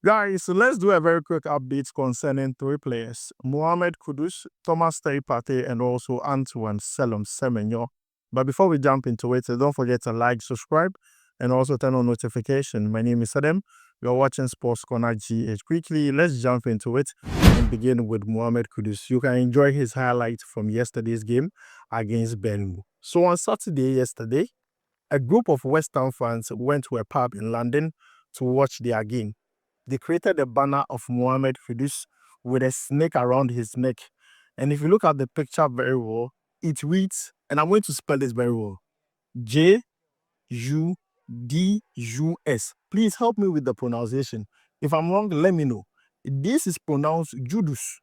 Guys, so let's do a very quick update concerning three players: Mohammed Kudus, Thomas Partey, and also Antoine Semenyo. But before we jump into it, don't forget to like, subscribe, and also turn on notification. My name is Adam. You're watching Sports Corner GH. Quickly, let's jump into it and begin with Mohammed Kudus. You can enjoy his highlight from yesterday's game against Burnley. So on Saturday, yesterday, a group of West Ham fans went to a pub in London to watch their game. They created a banner of Mohammed Kudus with a snake around his neck. And if you look at the picture very well, it reads, and I'm going to spell this very well, Judus. Please help me with the pronunciation. If I'm wrong, let me know. This is pronounced Judas.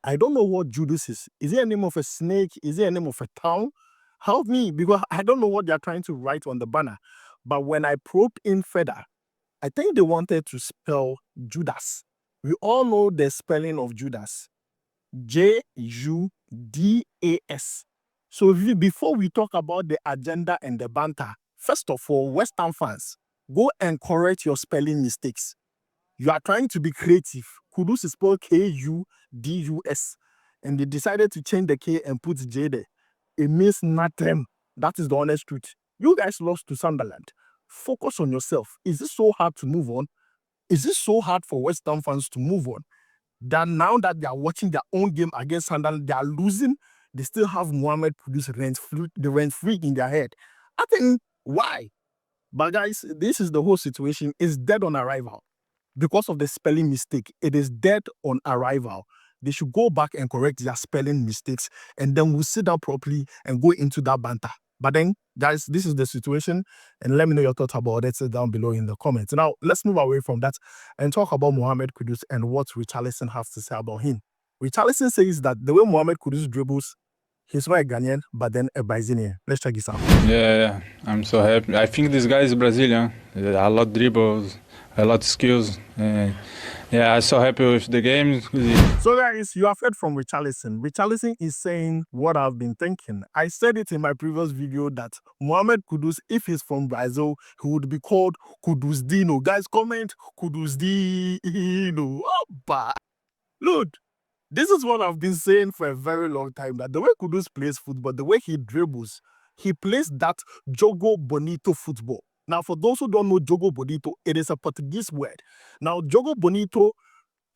I don't know what Judas is. Is it a name of a snake? Is it a name of a town? Help me, because I don't know what they're trying to write on the banner. But when I probed in further, I think they wanted to spell Judas. We all know the spelling of Judas. Judas. So before we talk about the agenda and the banter, first of all, West Ham fans, go and correct your spelling mistakes. You are trying to be creative. Kudus is spelled Kudus, and they decided to change the K and put J there. It means nothing. That is the honest truth. You guys lost to Sunderland. Focus on yourself. Is it so hard to move on? Is it so hard for West Ham fans to move on? That now that they are watching their own game against Sunderland, they are losing, they still have Mohammed produce rent-free in their head. I think, why? But guys, this is the whole situation. It's dead on arrival. Because of the spelling mistake, it is dead on arrival. They should go back and correct their spelling mistakes, and then we'll sit down properly and go into that banter. But then, guys, this is the situation, and let me know your thoughts about it down below in the comments. Now, let's move away from that and talk about Mohammed Kudus and what Richarlison has to say about him. Richarlison says that the way Mohammed Kudus dribbles, he's not a Ghanaian, but then a Brazilian. Let's check this out. Yeah, I'm so happy. I think this guy is Brazilian. A lot of dribbles, a lot of skills. Yeah, I'm so happy with the game. So guys, you have heard from Richarlison. Richarlison is saying what I've been thinking. I said it in my previous video that Mohammed Kudus, if he's from Brazil, he would be called Kudusdino. Guys, comment Kudusdino. Oh, but look, this is what I've been saying for a very long time, that the way Kudus plays football, the way he dribbles, he plays that jogo bonito football. Now, for those who don't know jogo bonito, it is a Portuguese word. Now, jogo bonito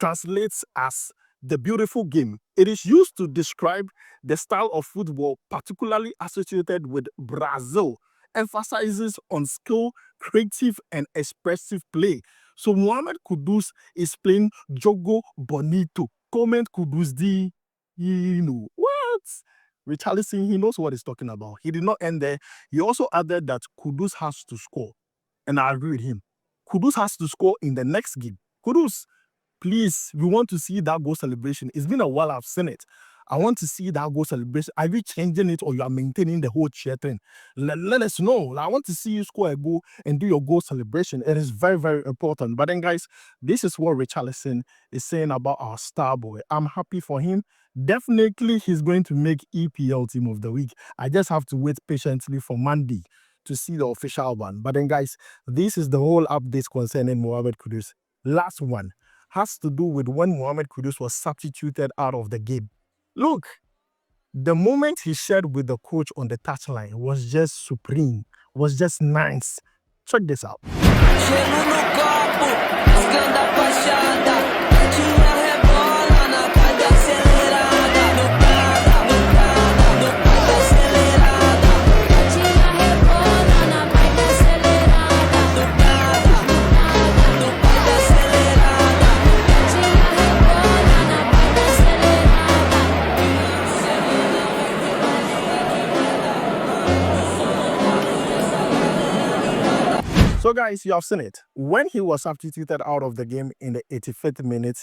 translates as the beautiful game. It is used to describe the style of football particularly associated with Brazil, emphasizes on skill, creative, and expressive play. So Mohammed Kudus is playing Jogo Bonito. Comment Kudus D. What? Richarlison, he knows what he's talking about. He did not end there. He also added that Kudus has to score. And I agree with him. Kudus has to score in the next game. Kudus, please, we want to see that goal celebration. It's been a while I've seen it. I want to see that goal celebration. Are you changing it or you are maintaining the whole cheer thing? Let us know. I want to see you score a goal and do your goal celebration. It is very, very important. But then, guys, this is what Richarlison is saying about our star boy. I'm happy for him. Definitely, he's going to make EPL Team of the Week. I just have to wait patiently for Monday to see the official one. But then, guys, this is the whole update concerning Mohammed Kudus. Last one has to do with when Mohammed Kudus was substituted out of the game. Look, the moment he shared with the coach on the touchline was just supreme, was just nice. Check this out. So guys, you have seen it. When he was substituted out of the game in the 85th minute,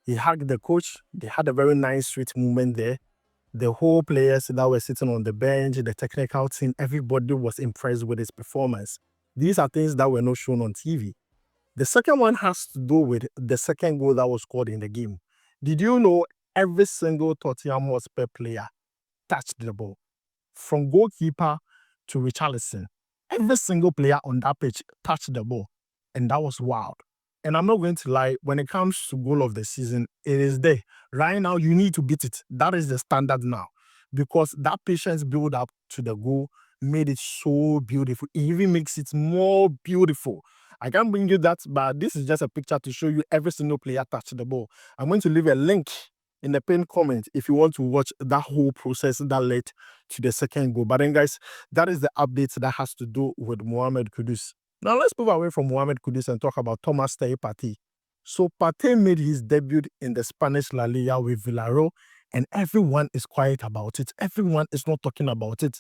he hugged the coach. They had a very nice sweet moment there. The whole players that were sitting on the bench, the technical team, everybody was impressed with his performance. These are things that were not shown on TV. The second one has to do with the second goal that was scored in the game. Did you know every single Tottenham Hotspur player touched the ball? From goalkeeper to Richarlison. Every single player on that pitch touched the ball. And that was wild. And I'm not going to lie, when it comes to goal of the season, it is there. Right now, you need to beat it. That is the standard now. Because that patience build up to the goal made it so beautiful. It even makes it more beautiful. I can't bring you that, but this is just a picture to show you every single player touched the ball. I'm going to leave a link in the pinned comment if you want to watch that whole process that led to the second goal. But then, guys, that is the update that has to do with Mohammed Kudus. Now, let's move away from Mohammed Kudus and talk about Thomas Partey. So, Partey made his debut in the Spanish La Liga with Villarreal, and everyone is quiet about it. Everyone is not talking about it.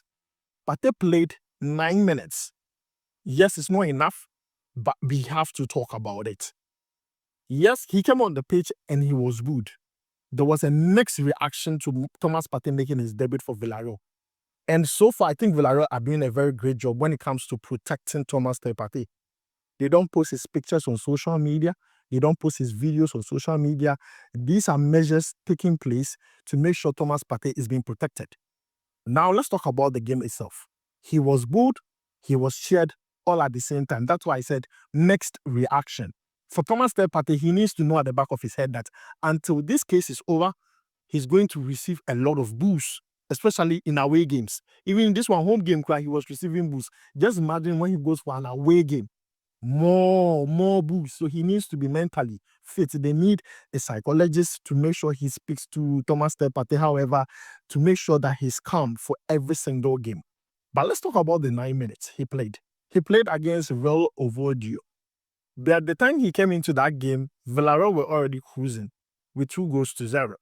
Partey played 9 minutes. Yes, it's not enough, but we have to talk about it. Yes, he came on the pitch and he was good. There was a mixed reaction to Thomas Partey making his debut for Villarreal. And so far, I think Villarreal are doing a very great job when it comes to protecting Thomas Partey. They don't post his pictures on social media. They don't post his videos on social media. These are measures taking place to make sure Thomas Partey is being protected. Now, let's talk about the game itself. He was booed. He was cheered all at the same time. That's why I said mixed reaction. For Thomas Partey, he needs to know at the back of his head that until this case is over, he's going to receive a lot of boos, especially in away games. Even in this one home game, he was receiving boos. Just imagine when he goes for an away game, more boos. So he needs to be mentally fit. They need a psychologist to make sure he speaks to Thomas Partey, however, to make sure that he's calm for every single game. But let's talk about the 9 minutes he played. He played against Real Oviedo. But at the time he came into that game, Villarreal were already cruising with 2-0.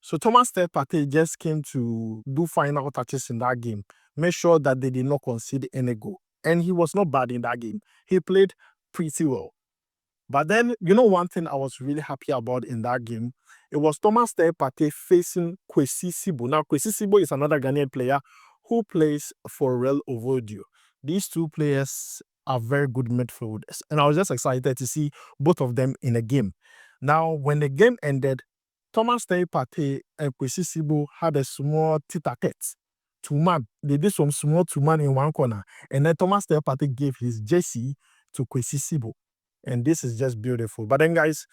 So Thomas Partey just came to do final touches in that game, make sure that they did not concede any goal. And he was not bad in that game. He played pretty well. But then, one thing I was really happy about in that game, it was Thomas Partey facing Kwesi Sibo. Now, Kwesi Sibo is another Ghanaian player who plays for Real Oviedo. These two players are very good midfielders. And I was just excited to see both of them in a game. Now, when the game ended, Thomas Partey and Kwesi Sibo had a small tete-a-tete. Two-man. They did some small two-man in one corner. And then Thomas Partey gave his jersey to Kwesi Sibo. And this is just beautiful. But then, guys,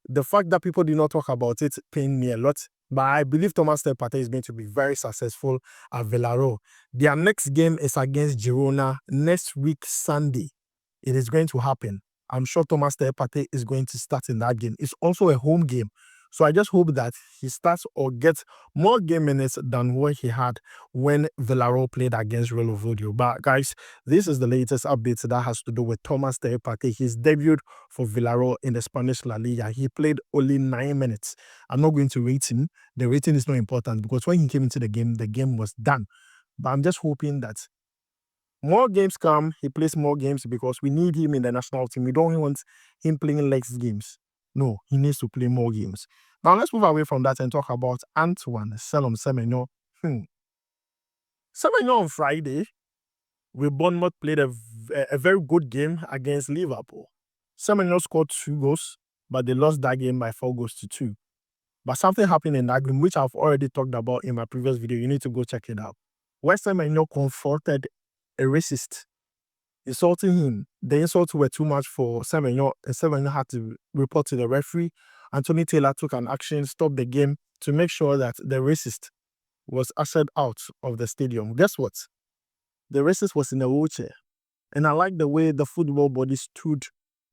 the fact that people did not talk about it pained me a lot. But I believe Thomas Partey is going to be very successful at Villarreal. Their next game is against Girona next week, Sunday. It is going to happen. I'm sure Thomas Partey is going to start in that game. It's also a home game. So I just hope that he starts or gets more game minutes than what he had when Villarreal played against Real Oviedo. But guys, this is the latest update that has to do with Thomas Partey. He's debuted for Villarreal in the Spanish La Liga. He played only 9 minutes. I'm not going to rate him. The rating is not important because when he came into the game was done. But I'm just hoping that more games come, he plays more games because we need him in the national team. We don't want him playing less games. No, he needs to play more games. Now, let's move away from that and talk about Antoine Semenyo. Semenyo on Friday, with Bournemouth played a very good game against Liverpool. Semenyo scored 2 goals, but they lost that game by 4-2. But something happened in that game, which I've already talked about in my previous video. You need to go check it out. West Semenyo confronted a racist, insulting him. The insults were too much for Semenyo, and Semenyo had to report to the referee. Anthony Taylor took an action, stopped the game to make sure that the racist was ushered out of the stadium. Guess what? The racist was in a wheelchair. And I like the way the football body stood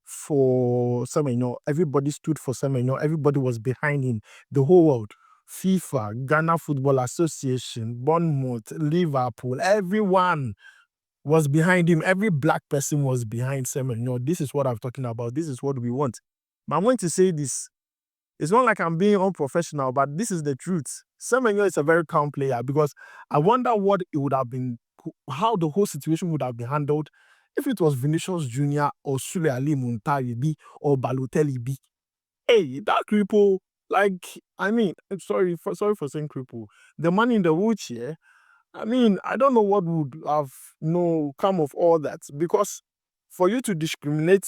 for Semenyo. Everybody stood for Semenyo. Everybody was behind him. The whole world. FIFA, Ghana Football Association, Bournemouth, Liverpool, everyone was behind him. Every black person was behind Semenyo. This is what I'm talking about. This is what we want. But I'm going to say this. It's not like I'm being unprofessional, but this is the truth. Semenyo is a very calm player because I wonder what it would have been, how the whole situation would have been handled if it was Vinicius Jr. or Sule Ali Muntari B or Balotelli B. Hey, that cripple, sorry for saying cripple. The man in the wheelchair, I don't know what would have come of all that, because for you to discriminate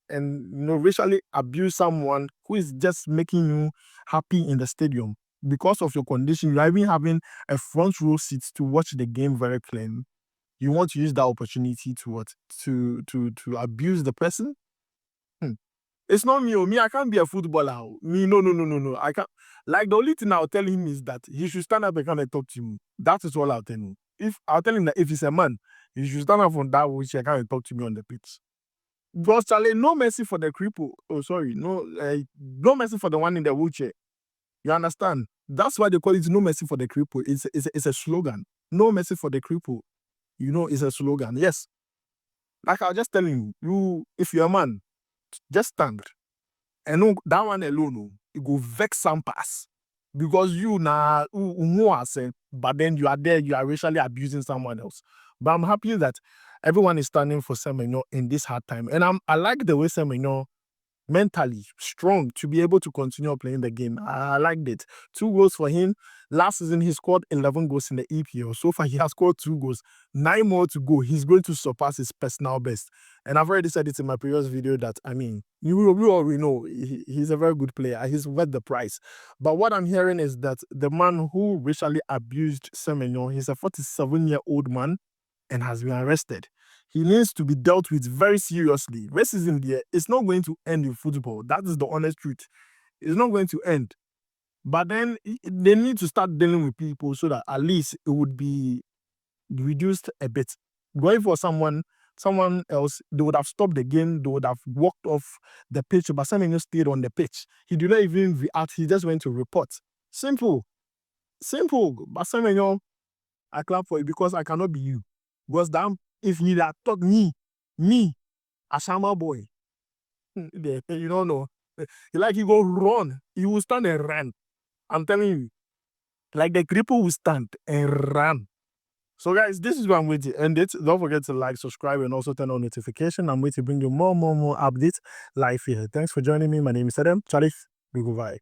and racially abuse someone who is just making you happy in the stadium because of your condition, you're even having a front row seat to watch the game very clean. You want to use that opportunity to what? To abuse the person? It's not me. Me, I can't be a footballer. Me, no. I can't. Like the only thing I'll tell him is that he should stand up and kind of talk to me. That is all I'll tell him. If I'll tell him that if he's a man, he should stand up from that which he can talk to me on the pitch. Because Charlie, no mercy for the cripple. Oh, sorry, no mercy for the one in the wheelchair. You understand? That's why they call it no mercy for the cripple. It's a slogan. No mercy for the cripple. It's a slogan. Yes. Like I was just telling you, if you're a man, just stand. And that one alone, it go vex some pass. Because you na but then you are there, you are racially abusing someone else. But I'm happy that everyone is standing for Semenyo in this hard time. And I like the way Semenyo mentally strong to be able to continue playing the game. I liked it. 2 goals for him. Last season, he scored 11 goals in the EPL. So far, he has scored 2 goals. 9 more to go. He's going to surpass his personal best. And I've already said it in my previous video that, you already know he's a very good player. He's worth the price. But what I'm hearing is that the man who racially abused Semenyo, he's a 47-year-old man and has been arrested. He needs to be dealt with very seriously. Racism there is not going to end in football. That is the honest truth. It's not going to end. But then they need to start dealing with people so that at least it would be reduced a bit. Going for someone else, they would have stopped the game, they would have walked off the pitch, but Semenyo stayed on the pitch. He did not even react, he just went to report. Simple. But Semenyo, I clap for you because I cannot be you. Because damn, if he had taught me, a Shama boy, you don't know. Like he go run, he will stand and run. I'm telling you, like the cripple will stand and run. So guys, this is where I'm going to end it. Don't forget to like, subscribe, and also turn on notification. I'm going to bring you more updates live here. Thanks for joining me. My name is Adam. Charlie, we go bye.